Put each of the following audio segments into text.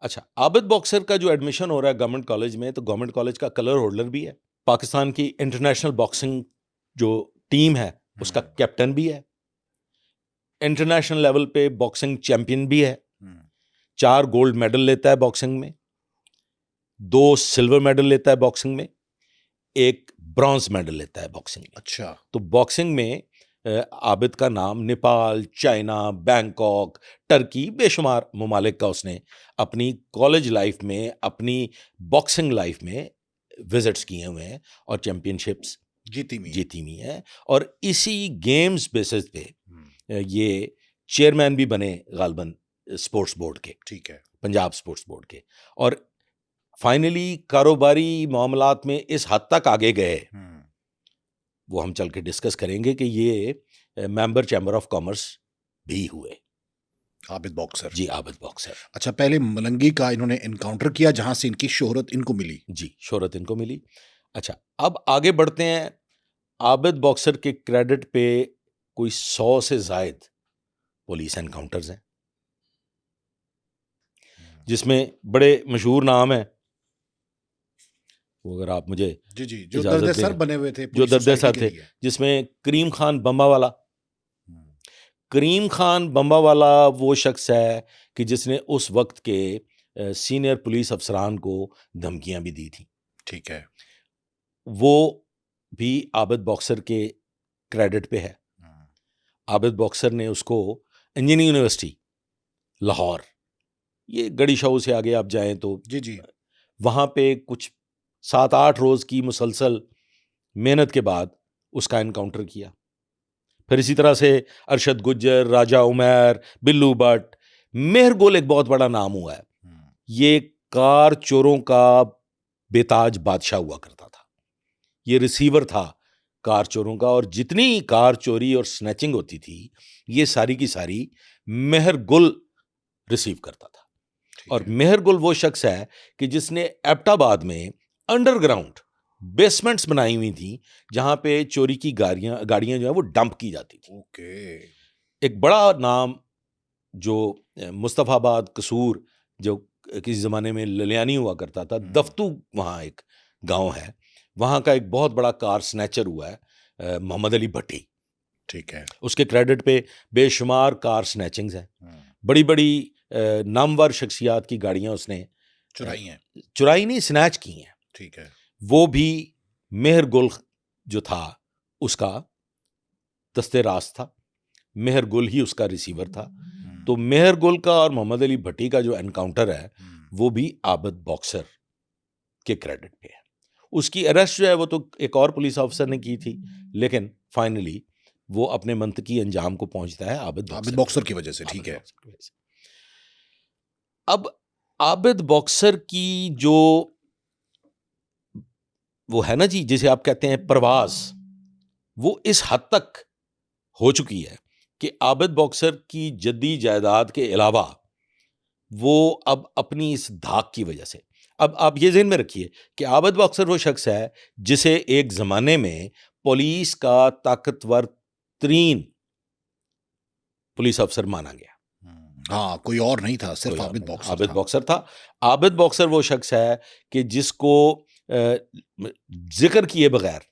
अच्छा, आबिद बॉक्सर का जो एडमिशन हो रहा है गवर्नमेंट कॉलेज में, तो गवर्नमेंट कॉलेज का कलर होल्डर भी है, पाकिस्तान की इंटरनेशनल बॉक्सिंग जो टीम है उसका कैप्टन भी है, इंटरनेशनल लेवल पे बॉक्सिंग चैंपियन भी है, 4 गोल्ड मेडल लेता है बॉक्सिंग में, 2 सिल्वर मेडल लेता है बॉक्सिंग में, 1 ब्रॉन्ज मेडल लेता है बॉक्सिंग में। अच्छा, तो बॉक्सिंग में आबिद का नाम नेपाल, चाइना, बैंकॉक, टर्की, बेशुमार ममालिक का उसने अपनी कॉलेज लाइफ में, अपनी बॉक्सिंग लाइफ में विजिट्स किए हुए हैं और चैंपियनशिप्स जीती हुई हैं। और इसी गेम्स बेसिस पे ये चेयरमैन भी बने गालबन स्पोर्ट्स बोर्ड के, ठीक है, पंजाब स्पोर्ट्स बोर्ड के, और फाइनली कारोबारी मामलात में इस हद तक आगे गए, वो हम चल के डिस्कस करेंगे कि ये मेंबर चैम्बर ऑफ कॉमर्स भी हुए। आबिद बॉक्सर जी, आबिद बॉक्सर। अच्छा, पहले मलंगी का इन्होंने एनकाउंटर किया जहां से इनकी शोहरत इनको मिली। जी, शोहरत इनको मिली। अच्छा, अब आगे बढ़ते हैं। आबिद बॉक्सर के क्रेडिट पे कोई 100 से जायद पुलिस एनकाउंटर्स हैं, जिसमें बड़े मशहूर नाम हैं, वो अगर आप मुझे जी जी, जो इजाजत दर्द दें, सर बने हुए थे जो पूरी दर्द सोसाइटी सर के थे, लिए। जिसमें करीम खान बम्बावाला, करीम खान बम्बावाला वो शख्स है कि जिसने उस वक्त के सीनियर पुलिस अफसरान को धमकियां भी दी थी। ठीक है, वो भी आबिद बॉक्सर के क्रेडिट पे है। आबिद बॉक्सर ने उसको इंजीनियरिंग यूनिवर्सिटी लाहौर, ये गड़ी शाहू से आगे आप जाएं तो जी जी, वहाँ पे कुछ 7-8 रोज़ की मुसलसल मेहनत के बाद उसका एनकाउंटर किया। फिर इसी तरह से अरशद गुज्जर, राजा उमर, बिल्लू भट्ट, मेहर गुल एक बहुत बड़ा नाम हुआ है। ये कार चोरों का बेताज बादशाह हुआ करता था। ये रिसीवर था कार चोरों का, और जितनी कार चोरी और स्नैचिंग होती थी ये सारी की सारी मेहर गुल रिसीव करता था। और मेहर गुल वो शख्स है कि जिसने एबटाबाद में अंडरग्राउंड बेसमेंट्स बनाई हुई थी जहां पे चोरी की गाड़ियां जो है वो डंप की जाती थी। ओके, एक बड़ा नाम जो मुस्तफाबाद कसूर, जो किसी ज़माने में ललियानी हुआ करता था, दफ्तू वहाँ एक गांव है, वहाँ का एक बहुत बड़ा कार स्नैचर हुआ है मोहम्मद अली भट्टी। ठीक है, उसके क्रेडिट पे बेशुमार कार स्नैचिंग्स हैं, बड़ी बड़ी नामवर शख्सियात की गाड़ियां उसने चुराई नहीं, स्नैच की हैं। ठीक है, वो भी मेहर गुल जो था उसका दस्ते राज था, मेहर गुल ही उसका रिसीवर था। तो मेहर गुल का और मोहम्मद अली भट्टी का जो एनकाउंटर है वो भी आबिद बॉक्सर के क्रेडिट पे है। उसकी अरेस्ट जो है वो तो एक और पुलिस ऑफिसर ने की थी, लेकिन फाइनली वो अपने मंतकी अंजाम को पहुंचता है आबिद बॉक्सर की वजह से। ठीक है, अब आबिद बॉक्सर की जो वो है ना जी, जिसे आप कहते हैं प्रवास, वो इस हद तक हो चुकी है कि आबिद बॉक्सर की जद्दी जायदाद के अलावा वो अब अपनी इस धाक की वजह से, अब आप ये ज़हन में रखिए कि आबिद बॉक्सर वो शख्स है जिसे एक ज़माने में पुलिस का ताकतवर तरीन पुलिस अफसर माना गया। हाँ, कोई और नहीं था, सिर्फ आबिद बॉक्सर आबिद बॉक्सर था। आबिद बॉक्सर वो शख्स है कि जिसको जिक्र किए बगैर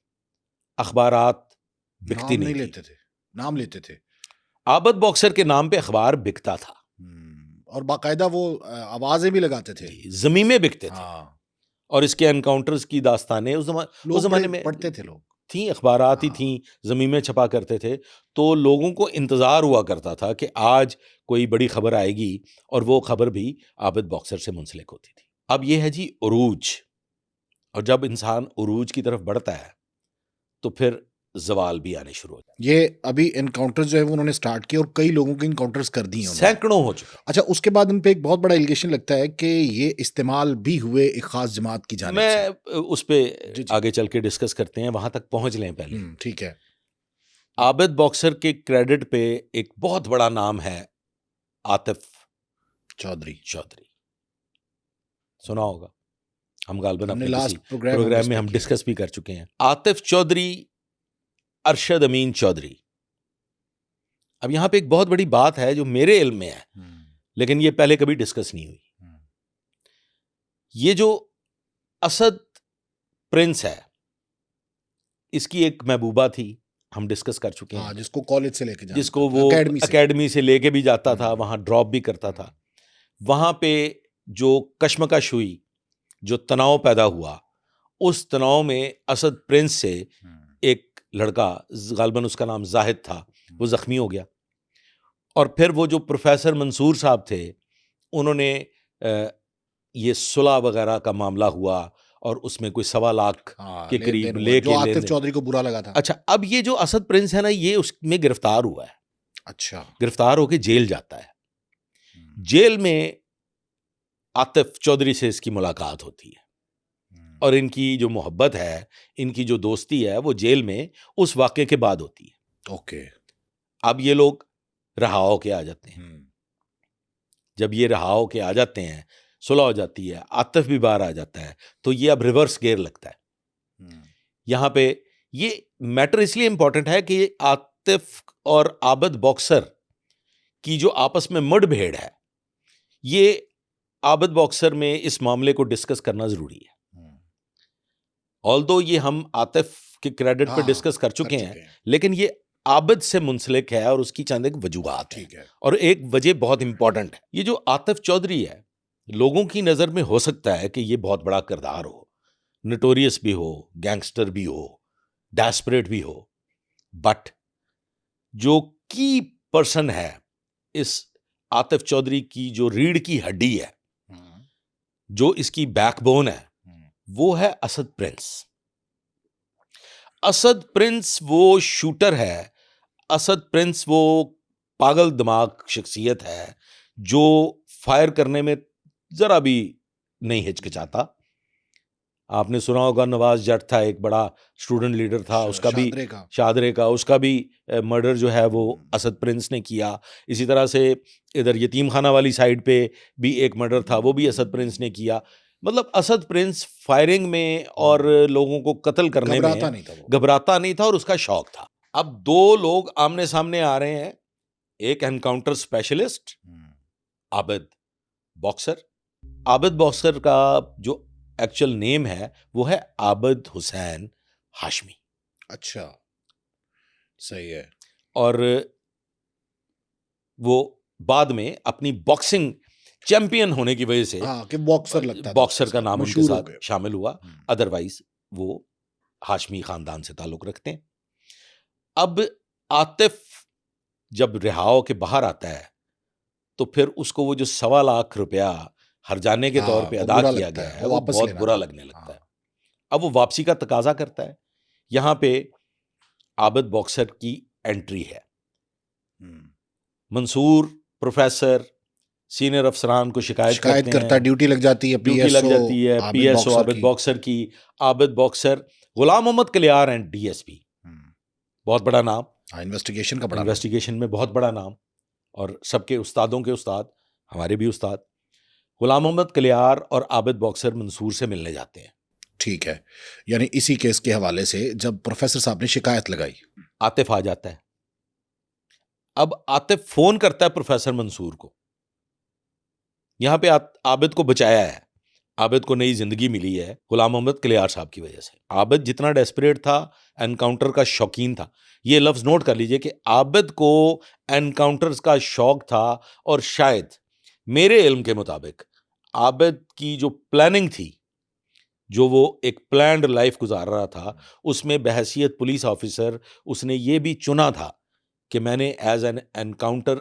अखबारात बिकती नहीं लेते थे, नाम लेते थे। आबिद बॉक्सर के नाम पे अखबार बिकता था, और बाकायदा वो आवाजें भी लगाते थे, ज़मीमें बिकते थे। और इसके एनकाउंटर्स की दास्तानें उस ज़माने में पढ़ते थे लोग, थी, अखबारात ही थी, ज़मीमें छपा करते थे। तो लोगों को इंतज़ार हुआ करता था कि आज कोई बड़ी खबर आएगी, और वो खबर भी आबिद बॉक्सर से मुंसलिक होती थी। अब ये है जी उरूज, और जब इंसान उरूज की तरफ बढ़ता है तो फिर ज़वाल भी आने शुरू हो जाते हैं। ये अभी एनकाउंटर जो है वो उन्होंने स्टार्ट किया और कई लोगों के एनकाउंटर्स कर दिए उन्होंने, सैकड़ों हो चुके। अच्छा, उसके बाद उन पे एक बहुत बड़ा एलिगेशन लगता है कि ये इस्तेमाल भी हुए एक खास जमात की जानिब से। मैं उस पे आगे चल के डिस्कस करते हैं, वहां तक पहुंच लें पहले। ठीक है, आबिद बॉक्सर के क्रेडिट पे एक बहुत बड़ा नाम है आतिफ चौधरी। सुना होगा, हम गालबन अपने लास्ट किसी प्रोग्राम में हम डिस्कस भी कर चुके हैं। आतिफ चौधरी, अरशद अमीन चौधरी। अब यहां पे एक बहुत बड़ी बात है जो मेरे इल्म में है, लेकिन ये पहले कभी डिस्कस नहीं हुई। ये जो असद प्रिंस है, इसकी एक महबूबा थी, हम डिस्कस कर चुके हैं, हाँ, जिसको कॉलेज से लेके जाना जिसको था, वो एकेडमी से। एकेडमी से लेके भी जाता था, हम्म, वहाँ ड्रॉप भी करता था। वहाँ पे जो कश्मकश हुई, जो तनाव पैदा हुआ, उस तनाव में असद प्रिंस से एक लड़का, गालिबन उसका नाम जाहिद था, वो ज़ख्मी हो गया। और फिर वो जो प्रोफेसर मंसूर साहब थे, उन्होंने ये सुलह वगैरह का मामला हुआ और उसमें कोई 1.25 लाख हाँ, के लेन करीब देन हुआ, लेके जो लेन आतिफ देन। चौधरी को बुरा लगा था। अच्छा, अब ये जो असद प्रिंस है ना, ये उसमें गिरफ्तार हुआ है, अच्छा। गिरफ्तार होके जेल जाता है। जेल में आतिफ चौधरी से इसकी मुलाकात होती है और इनकी जो मोहब्बत है, इनकी जो दोस्ती है, वो जेल में उस वाक़े के बाद होती है। ओके। अब ये लोग रहा होके आ जाते हैं। जब ये रहा होके आ जाते हैं, सुलह हो जाती है, आतिफ भी बाहर आ जाता है, तो ये अब रिवर्स गेयर लगता है। यहाँ पे ये मैटर इसलिए इंपॉर्टेंट है कि आतिफ और आबद बॉक्सर की जो आपस में मुठभेड़ है, ये आबद बॉक्सर में इस मामले को डिस्कस करना जरूरी है। ऑल्दो ये हम आतिफ के क्रेडिट पे डिस्कस कर चुके हैं, लेकिन ये आबिद से मुंसलिक है और उसकी चंद एक वजूहात है और एक वजह बहुत इंपॉर्टेंट है। ये जो आतिफ चौधरी है, लोगों की नज़र में हो सकता है कि ये बहुत बड़ा किरदार हो, नोटोरियस भी हो, गैंगस्टर भी हो, डेस्परेट भी हो, बट जो की पर्सन है इस आतिफ चौधरी की, जो रीढ़ की हड्डी है, जो इसकी बैकबोन है, वो है असद प्रिंस। असद प्रिंस वो शूटर है, असद प्रिंस वो पागल दिमाग शख्सियत है जो फायर करने में जरा भी नहीं हिचकिचाता। आपने सुना होगा, नवाज जट था, एक बड़ा स्टूडेंट लीडर था, उसका भी शादरे का उसका भी मर्डर जो है वो असद प्रिंस ने किया। इसी तरह से इधर यतीम खाना वाली साइड पे भी एक मर्डर था, वो भी असद प्रिंस ने किया। मतलब असद प्रिंस फायरिंग में और लोगों को कत्ल करने में घबराता नहीं था और उसका शौक था। अब दो लोग आमने सामने आ रहे हैं, एक encounter specialist Abid boxer. Abid boxer का जो एक्चुअल नेम है वो है आबिद हुसैन हाशमी। अच्छा, सही है। और वो बाद में अपनी बॉक्सिंग चैंपियन होने की वजह से कि बॉक्सर लगता था, बॉक्सर का नाम उनके साथ शामिल हुआ। अदरवाइज वो हाशमी खानदान से ताल्लुक रखते हैं। अब आतिफ जब रिहाओ के बाहर आता है तो फिर उसको वो जो 1.25 लाख रुपया हरजाने के तौर पे अदा किया गया है, वो बहुत बुरा लगने लगता है। अब वो वापसी का तकाजा करता है। यहां पे आबिद बॉक्सर की एंट्री है। मंसूर प्रोफेसर सीनियर अफसरान को शिकायत करता है, ड्यूटी लग जाती है, पीएसओ आबिद बॉक्सर की। Abid boxer Ghulam Mohammad Kaliyar and DSP, बहुत बड़ा नाम, इन्वेस्टिगेशन में बहुत बड़ा नाम, और सबके उस्तादों के उस्ताद, हमारे भी उस्ताद। गुलाम मोहम्मद कलियार और आबिद बॉक्सर मंसूर से मिलने जाते हैं। ठीक है, यानी इसी केस के हवाले से जब प्रोफेसर साहब ने शिकायत लगाई, आतिफ आ जाता है। अब आतिफ फोन करता है प्रोफेसर मंसूर को। यहां पे आबिद को बचाया है, आबिद को नई जिंदगी मिली है गुलाम मोहम्मद कलियार साहब की वजह से। आबिद जितना डेस्परेट था, एनकाउंटर का शौकीन था। ये लफ्ज नोट कर लीजिए कि आबिद को एनकाउंटर्स का शौक था, और शायद मेरे इल्म के मुताबिक आबिद की जो प्लानिंग थी, जो वो एक प्लान्ड लाइफ गुजार रहा था, उसमें बहैसियत पुलिस ऑफिसर उसने ये भी चुना था कि मैंने एज एन एनकाउंटर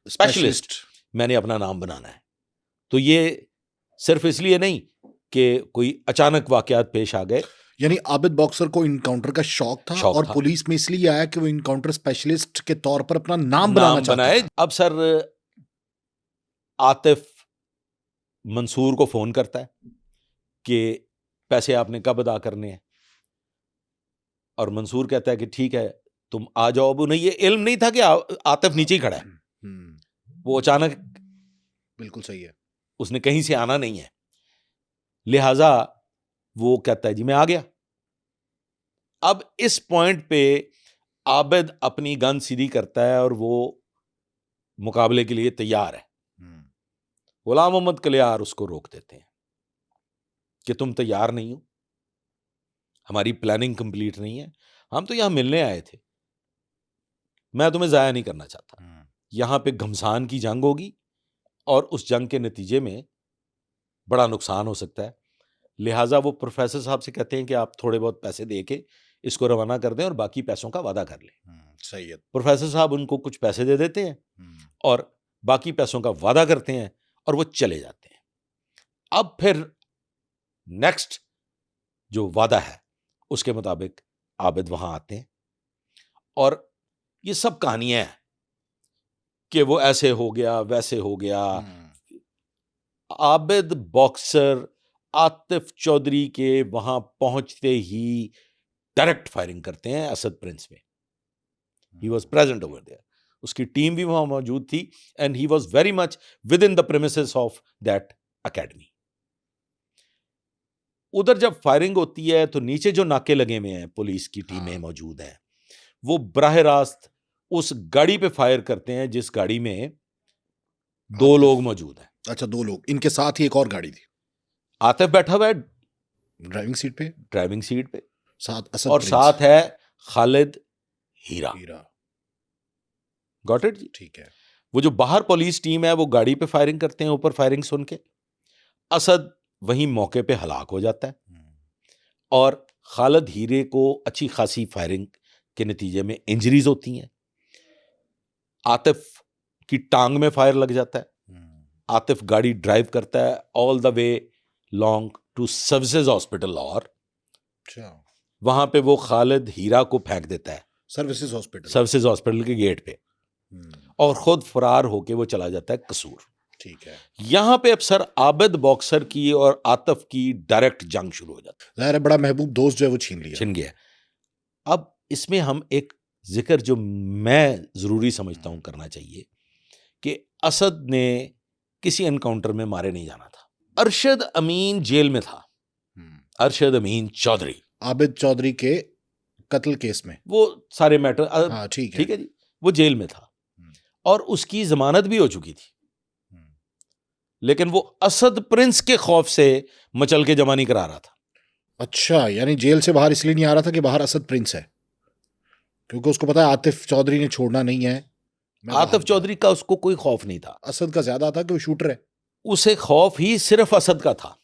स्पेशलिस्ट मैंने अपना नाम बनाना है। तो ये सिर्फ इसलिए नहीं कि कोई अचानक वाकयात पेश आ गए। यानी आबिद बॉक्सर को इनकाउंटर का शौक था और पुलिस में इसलिए आया कि वो इनकाउंटर स्पेशलिस्ट के तौर पर अपना नाम बनाना चाहता था। अब सर आतिफ मंसूर को फोन करता है कि पैसे आपने कब अदा करने हैं, और मंसूर कहता है कि ठीक है तुम आ जाओ। अब उन्हें ये इल्म नहीं था कि आतिफ नीचे ही खड़ा है, वो अचानक, बिल्कुल सही है, उसने कहीं से आना नहीं है, लिहाजा वो कहता है जी मैं आ गया। अब इस पॉइंट पे आबिद अपनी गन सीधी करता है और वो मुकाबले के लिए तैयार है। गुलाम मोहम्मद कलियार उसको रोक देते हैं। कि तुम तैयार नहीं हो, हमारी प्लानिंग कंप्लीट नहीं है, हम तो यहां मिलने आए थे, मैं तुम्हें जाया नहीं करना चाहता, यहां पे घमसान की जंग होगी और उस जंग के नतीजे में बड़ा नुकसान हो सकता है। लिहाजा वो प्रोफेसर साहब से कहते हैं कि आप थोड़े बहुत पैसे दे के इसको रवाना कर दें और बाकी पैसों का वादा कर लें। सही है। प्रोफेसर साहब उनको कुछ पैसे दे देते हैं और बाकी पैसों का वादा करते हैं और वो चले जाते हैं। अब फिर नेक्स्ट जो वादा है उसके मुताबिक आबिद वहां आते हैं और ये सब कहानियां हैं कि वो ऐसे हो गया वैसे हो गया। आबिद बॉक्सर आतिफ चौधरी के वहां पहुंचते ही डायरेक्ट फायरिंग करते हैं असद प्रिंस में। He was present over there, उसकी टीम भी वहां मौजूद थी and he was very much within the premises of that academy. उधर जब फायरिंग होती है तो नीचे जो नाके लगे हुए हैं, पुलिस की टीमें मौजूद हैं, वो बराह रास्त उस गाड़ी पे फायर करते हैं जिस गाड़ी में 2 लोग मौजूद हैं। अच्छा, 2 लोग, इनके साथ ही एक और गाड़ी थी। आतिफ बैठा हुआ है ड्राइविंग सीट पे, साथ असद और साथ है खालिद हीरा। गॉट इट जी? ठीक है। वो जो बाहर पुलिस टीम है वो गाड़ी पे फायरिंग करते हैं, ऊपर फायरिंग सुन के असद वहीं मौके पे हलाक हो जाता है और खालिद हीरे को अच्छी खासी फायरिंग के नतीजे में इंजरीज होती हैं। आतिफ की टांग में फायर लग जाता है। आतिफ गाड़ी ड्राइव करता है all the way long to services hospital और वहां पे वो खालिद हीरा को फेंक देता है सर्विसेज हॉस्पिटल के गेट पे और खुद फरार होके वो चला जाता है कसूर। ठीक है। यहां पे अब सर आबिद बॉक्सर की और आतिफ की डायरेक्ट जंग शुरू हो जाती है। ज़ाहिर है बड़ा महबूब दोस्त जो है वो छीन गया। अब इसमें हम एक जिक्र जो मैं जरूरी समझता हूं करना चाहिए कि असद ने किसी एनकाउंटर में मारे नहीं जाना था। अरशद अमीन जेल में था, अरशद अमीन चौधरी, आबिद चौधरी के कत्ल केस में, वो सारे मैटर ठीक है जी, वो जेल में था और उसकी जमानत भी हो चुकी थी, लेकिन वो असद प्रिंस के खौफ से मचल के जमा नहीं करा रहा था। अच्छा, यानी जेल से बाहर इसलिए नहीं आ रहा था कि बाहर असद प्रिंस है, क्योंकि उसको पता है आतिफ चौधरी ने छोड़ना नहीं है। आतिफ चौधरी का उसको कोई खौफ नहीं था, असद का ज्यादा था कि वो शूटर है। उसे खौफ ही सिर्फ असद का था।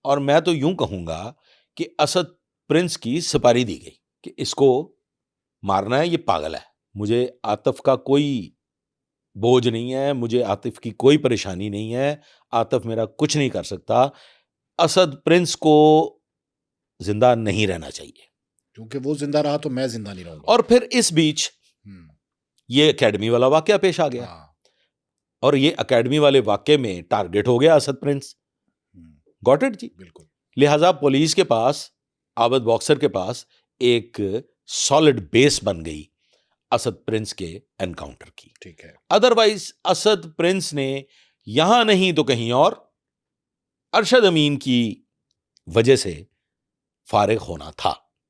और मैं तो यूं कहूंगा कि असद प्रिंस की सुपारी दी गई कि इसको मारना है, ये पागल है, मुझे आतिफ का कोई बोझ नहीं है, मुझे आतिफ की कोई परेशानी नहीं है, आतिफ मेरा कुछ नहीं कर सकता, असद प्रिंस को जिंदा नहीं रहना चाहिए, क्योंकि वो जिंदा रहा तो मैं जिंदा नहीं रहूंगा। और फिर इस बीच ये एकेडमी वाला वाकया पेश आ गया और ये एकेडमी वाले वाकये में टारगेट हो गया असद प्रिंस। गॉट इट जी? बिल्कुल। लिहाजा पुलिस के पास, आबिद बॉक्सर के पास एक सॉलिड बेस बन गई असद प्रिंस के एनकाउंटर की। ठीक है। अदरवाइज असद प्रिंस ने यहां नहीं तो कहीं और अरशद अमीन की वजह से फारिग होना था।